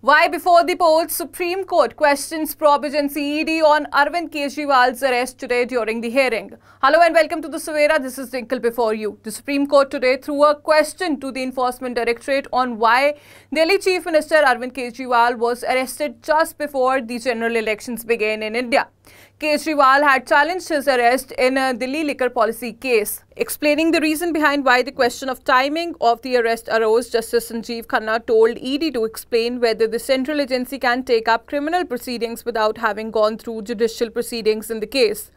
Why before the polls, Supreme Court questions probe agency ED on Arvind Kejriwal's arrest today during the hearing. Hello and welcome to the Savera. This is Dinkle before you. The Supreme Court today threw a question to the Enforcement Directorate on why Delhi Chief Minister Arvind Kejriwal was arrested just before the general elections began in India. Kejriwal had challenged his arrest in a Delhi liquor policy case. Explaining the reason behind why the question of timing of the arrest arose, Justice Sanjeev Khanna told ED to explain whether the central agency can take up criminal proceedings without having gone through judicial proceedings in the case.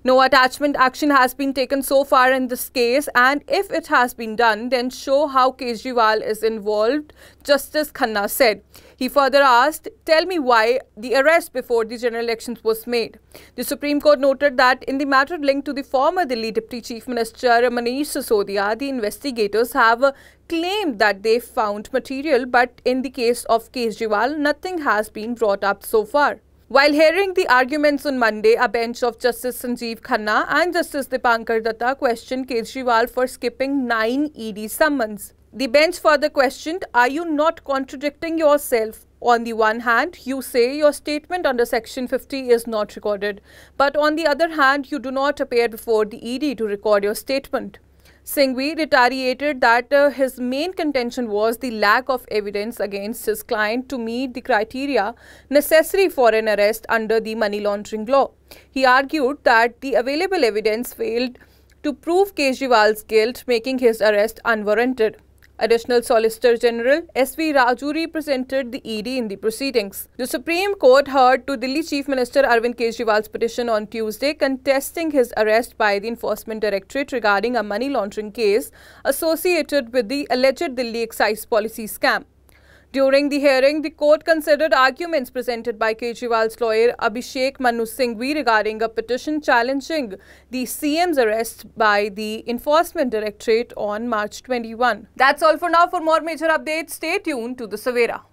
No attachment action has been taken so far in this case, and if it has been done, then show how Kejriwal is involved, Justice Khanna said. He further asked, tell me why the arrest before the general elections was made. The Supreme Court noted that in the matter linked to the former Delhi Deputy Chief Minister Manish Sisodia, the investigators have claimed that they found material, but in the case of Kejriwal, nothing has been brought up so far. While hearing the arguments on Monday, a bench of Justice Sanjeev Khanna and Justice Dipankar Datta questioned Kejriwal for skipping 9 ED summons. The bench further questioned, are you not contradicting yourself? On the one hand, you say your statement under Section 50 is not recorded, but on the other hand, you do not appear before the ED to record your statement. Singhvi retaliated that his main contention was the lack of evidence against his client to meet the criteria necessary for an arrest under the money laundering law. He argued that the available evidence failed to prove Kejriwal's guilt, making his arrest unwarranted. Additional Solicitor General S.V. Raju represented the ED in the proceedings. The Supreme Court heard to Delhi Chief Minister Arvind Kejriwal's petition on Tuesday contesting his arrest by the Enforcement Directorate regarding a money laundering case associated with the alleged Delhi excise policy scam. During the hearing, the court considered arguments presented by Kejriwal's lawyer Abhishek Manu Singhvi regarding a petition challenging the CM's arrest by the Enforcement Directorate on March 21. That's all for now. For more major updates, stay tuned to the Savera.